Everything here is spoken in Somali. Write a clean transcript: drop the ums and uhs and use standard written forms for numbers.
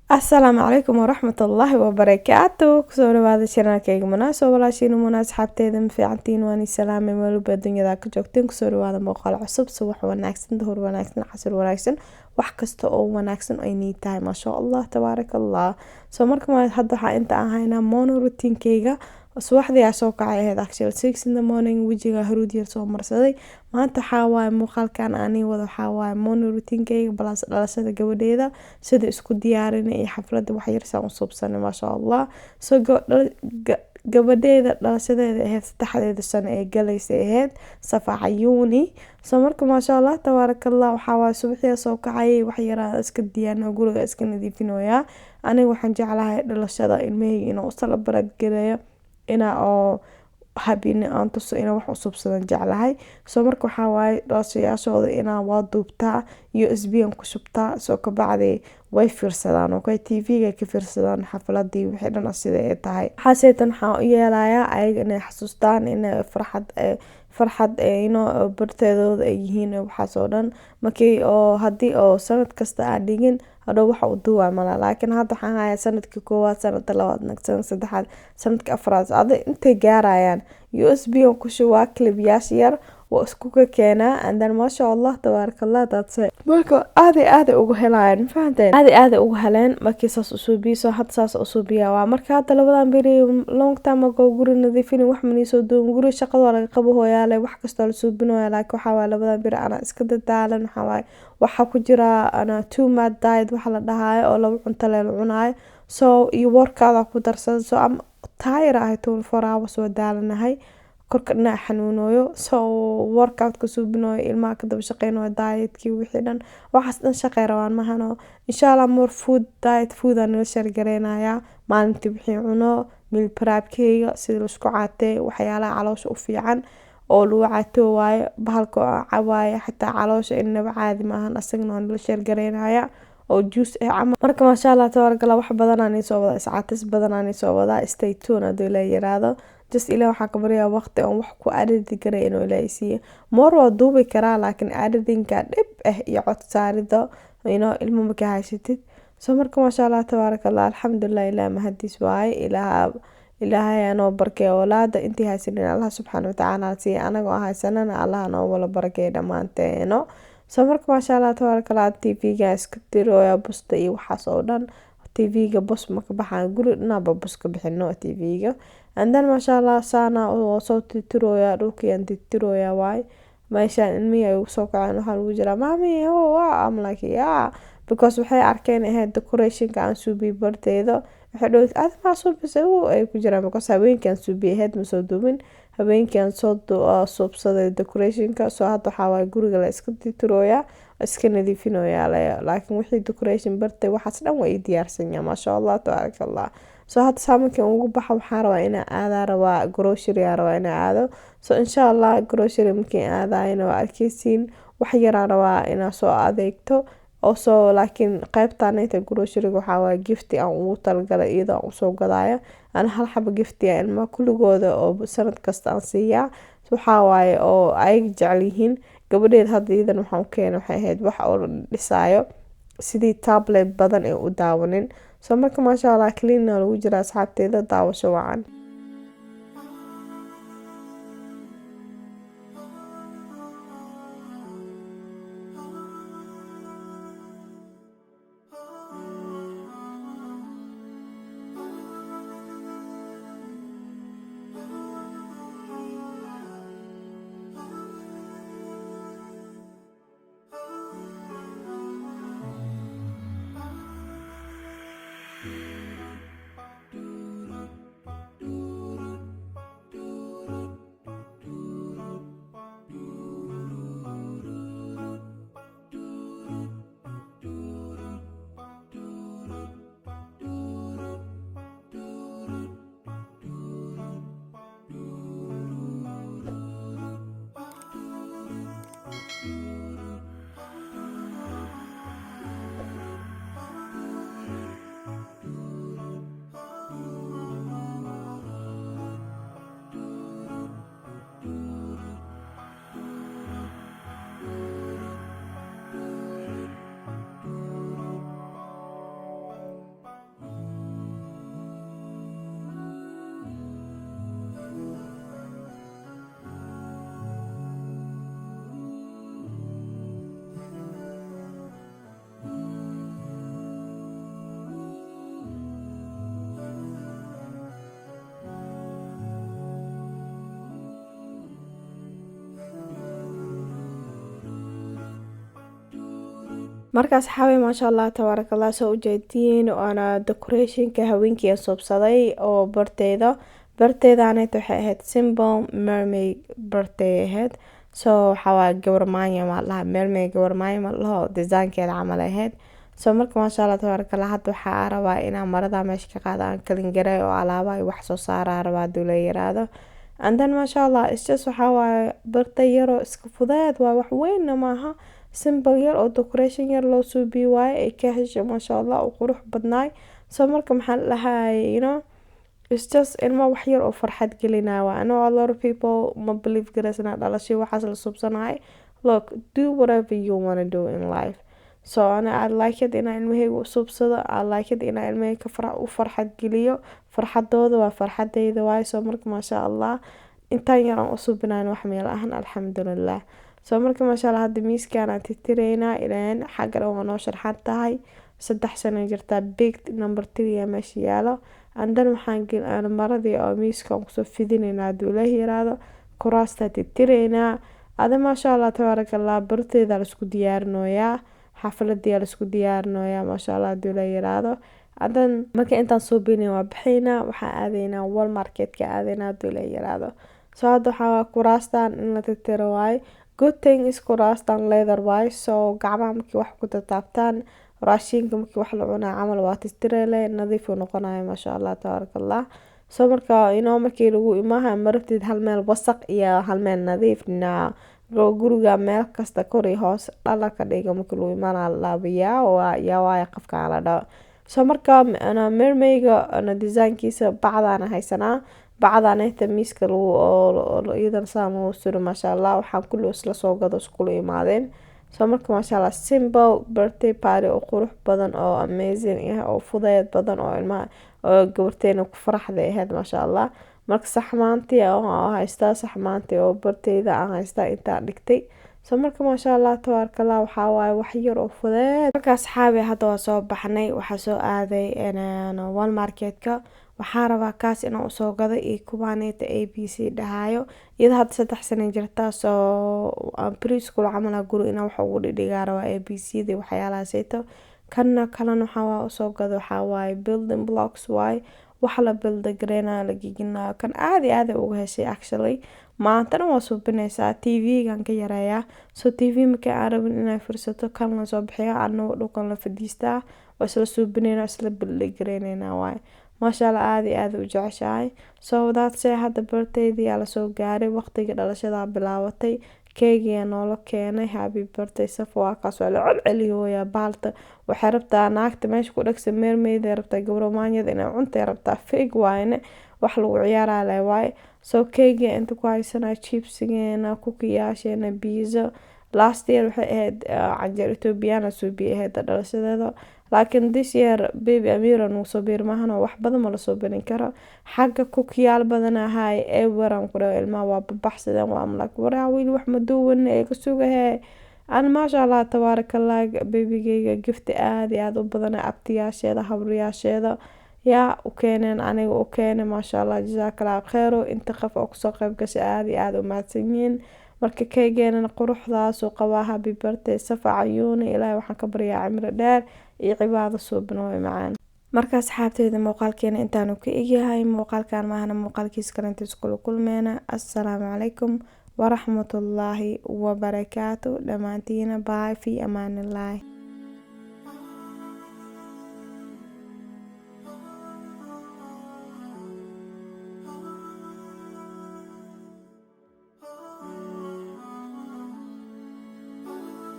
asalaamu calaykum waraxmatullaahi wabarakaatu kusoo dhawaada channelkayga Munaaso walaashiin Munaas xabteeda ma fiicantiin waan salaamay meelba dunyada ka joogteen kusoo dhawaada muuqaal cusub subax wanaagsan duhur wanaagsan casr wanaagsan wax kasta oo wanaagsan ay nii tahay ma sha Allah tabaarakallah soo markaa hadda waxa inta aan haynaa morning routine-kayga subaxdii aan soo kacay ahayd actually 6 in the morning wajiga haruud yar soo marsaday maanta waxa waaye muuqaalkan ani wada waxa waaye morning routine-kayga balas dhalashada gabadheeda sida isku diyaarinay iyo xafladda wax yar saan u suubsanay ma sha Allah soo gabadheeda dhalashadeeda ahayd 3 sano ee galaysay ahayd Safa Cayuuni soo markaa ma sha Allah tabaarakallah waxa waaye subaxdii soo kacay wax yar iska diyaarino guriga iska nadiifinoya aniga waxaan jeclahay dhalashada ilmahayga inuu celebrate gareeyo ina oo habeen aan tuso ina wax cusub sadan jeclahay soo markaa waxa waaye dhalashayaashooda ina waa duubtaa USB ku shubtaa soo ka bacday way fiirsadaan oo TV-ga ka fiirsadaan xafladii wixii dhan sida ay tahay xaseetan waxa u yeelayaa ayaga inay xasuustaan inay farxad inoo barteedooda ay yihiin waxaas oo dhan markii oo hadii oo sanad kasta aan dhigin hada waxa uu duwaa mala laakiin hadda waxaan hayaa sanadkii koowaad sanadka labaad sanadka saddexaad sanadka afraad intay gaarayaan USB ku shubaa clip yar waa isku ka keenaa and then ma sha Allah tabaarakallah that's it marka aad ugu helayaan fahanteen aad ugu heleen markii saas u suubiso had saas u suubiyaa waa marka hadda labadan beri long time ago guri nadiifin wax maniisoo doon guri shaqada waa laga qabo hooyaale wax kasta la suubinayo laakiin waxa waa labadan beri ana iska dadaalan waxa ku jira ana two mad diet waxa la dhahayo oo laba cunto la cunayo so iyo workout ku darsado so am tired ah 24 hours waa daalanahay korkana xanuunayo so workout ka suubinayo ilmaha ka daba shaqeynayo diet-kii wixii dhan waxaas dhan shaqay rabaan mahano insha Allah more food diet food aan la share gareynaya maalintii wixii cuno meal prep-kayga sida la isku caatay waxyaalaha caloosha u fiican oo lagu caato waaye bahalka cawaaya xataa caloosha inaba caadi maahan asagna aan la share gareynaya oo juice ama marka ma sha Allah tabaarakallah wax badan aan soo wada iscaatis badan aan soo wada stay tuned hadii la yiraahdo just ilaa waxa ka bariya waqti aan wax ku aadidi karay inuu ilaasiyo moor waa duubi karaa laakiin aadidinka dhib iyo cod saarido ilmo ma ka haysatid soo marka ma sha Allah tabaarakallah alxamdulillah ilaa mahadis waay ilaahay anoo barkay awlaada intii haysanin Allah subhanahu wa ta'ala si anaga haysanana Allah anoo wala barakay dhamaanteeno soo marka ma sha Allah tabaarakallah TV-ga iska tirooya busta iyo waxaas oo dhan TV-ga bus ma ka baxaan guri dhanba bus ka bixino TV-ga and then ma sha Allah saana oo soo tirooya dhulkiyaan tirooya waay meeshaan ilmihi ay soo kacaan waxa lagu jira mami I'm like yeah because waxay arkeen ahayd decoration-ka aan suubi barteedo waxay dhawaa aad ma suubisay ay ku jiraan because haweenkan suubi ahayd ma soo duubin haweenkan soo suubsaday decoration-ka soo hadda waxa waa guriga la iska tirooya iska nadiifinoya laakiin wixii decoration bartay waxaas dhan way diyaarsan yahay ma sha Allah tabaarakallah soo hadda saaminkan ugu baxa waxaan rabaa inaan aado grocery rabaa inaan aado soo insha Allah grocery markii aadayna waa arkeysiin wax yar rabaa inaan soo adeegto oo soo laakiin qaybtaan inta grocery waxa waa gift aan ugu talgalay iyada u soo gadaayo ana hal xabo gift ah ilma kulligooda oo sanad kasta aan siiyaa waxa waaye oo ay jecel yihiin gabadheed hadda idan waxaan keenay waxay ahayd wax oo dhisaayo sidii tablet badan ee u daawanin soo marka ma sha Allah clean lagu jira asxaabteeda daawasho wacan markaas xaway maasha allah tabaaraka allah soo ujeedtiin waana decorationka haweenkii aan soobsaday oo barteedaanayt waxay ahayd simple mermaid birthday ahayd so waxaa gabar maanya ma laha mermaid gabar maanya ma laho design-keeda camal ahayd so marka maasha allah tabaaraka allah hadda waxaa rabaa inaan marada meesha ka qaado aan kalin garay oo alaaba ay wax soo saaraa rabaa haduu la yiraahdo and then maasha allah it's just waxaa waaye birthday yaroo iska fudeed waa wax weynna maaha simple yar oo decoration yar loo suubiye waaye ay ka hesho maasha allah oo qurux badnaay so marka maxaa lahaay it's just ilma wax yar oo farxad gelinaya waa I know a lot of people ma believe garaysana dhalashay waxaas la subsanaay look do whatever you want to do in life so I like it inaa ilmahayga u subsado I like it inaa ilmahayga u farxad geliyo farxadooda waa farxadeyda waaye so marka maasha allah intaan yaraan u subinayn wax meel ahan alxamdulilah so marka maasha allah hadda miiskaan aan tirtireynaa ilaan xaggan waa noo sharxan tahay 3 sano jirtaa big number 3 meesha yaalo andan waxaan maradii oo miiskaan kusoo fidinaynaa haduu la yiraahdo kuraasta tirtireynaa ada maasha allah tabaaraka allah birthday-da la isku diyaarinoyaa xafladii la isku diyaarinoyaa maasha allah haduu la yiraahdo adan marka intaan soo beenay waa bixinaa waxaan aadaynaa Walmarket-ka aadaynaa haduu la yiraahdo so hadda waxaa kuraastan in la tirtiro waaye good thing is kuraastan leather waaye so gacmaha markii wax ku taabtaan raashinka markii wax la cunaa camal waa tirtirele nadiif uu noqonayo maasha allah tabaaraka allah so marka markii lagu imaaha marabtid hal meel wasaq iyo hal meel nadiif guriga meel kasta kor iyo hoos dhala ka dhigo markii lagu imaana laabiyaa waa qafka la dhaw so marka ana mermaid-ga ana design-kiisa bacdaan haysanaa bacdaan inta miiska lagu iyadan saamo suro maasha allah waxaan kullu isla soo gado isku imaadeen so marka maasha allah simple birthday party oo qurux badan oo amazing ah oo fudeed badan oo ilmaha oo gabarteena ku faraxday ahayd maasha allah marka saxmaantii oo haystaa saxmaantii oo birthday-da aan haystaa intaan dhigtay so marka maasha allah tabaaraka allah waxaa waaye wax yar oo fudeed marka asxaabi hadda waa soo baxnay waxaa soo aaday Walmarket-ka waxaa rabaa kaas inaan usoo gado iyo kubaaneyta ABC dhahayo iyada hadda 3 sano jirtaa so preschool camal guri inaan wax ugu dhigdhigaa rabaa ABC-da waxyaalahaasayto kana kalena waxaa usoo gado waxaa waaye building blocks waaye wax la build gareynayo la giginayo kan aad iyo aad ugu heshay actually maantana waa subinaysaa TV-gan ka yareeyaa so TV markii aan rabin inay fursato kan la soo bixiyo anoo dhulkan la fadhiistaa waa isla subinayna isla build gareynayna waaye maasha allah aad iyo aad u jeceshahay so that's it hadda birthday-dii la soo gaaray waqtiga dhalashada bilaabatay keegiya noola keenay happy birthday safo kaas waa la celceliyo baalta waxay rabtaa naagta meesha ku dhagsan mermaid ay rabtaa gabro maanyada inay cunta rabtaa fig waayne wax lagu ciyaaraa leh waaye so keegiya inta ku haysanaa chipsigeena kukiyaasheena pizza last year waxay ahayd canjeer Ethiopian suubi ahayd dhalashadeeda laakiin this year baby Amira nuu soo biirmahan wax badan ma la soo birin karo xagga kukiyaal badan ahay ee waran ku dhaw ilmaha waa baxsadeen waa amlak waraa wiil wax ma duwan ee ka sugahay aan maasha allah tabaaraka allah babygeyga gift aad iyo aad u badan abtiyaasheeda habriyaasheeda yaa u keeneen aniga u keenay maasha allah jazakallahu khayro inta qof oo soo qayb gashay aad iyo aad u mahadsanyiin marka keegeena quruxdaas oo qabaa happy birthday safa ayuuna ilaahay waxaan ka baryaa cimri dheer iyo cibaado suubno way macaan marka asxaabteeda muuqaalkeena intaanu ka egyahay muuqaalkan maahana muuqaalkiisa kale inta isku kulmeena assalaamu calaykum waraxmatullaahi wabarakaatu dhamaantiina bye fi amaanillah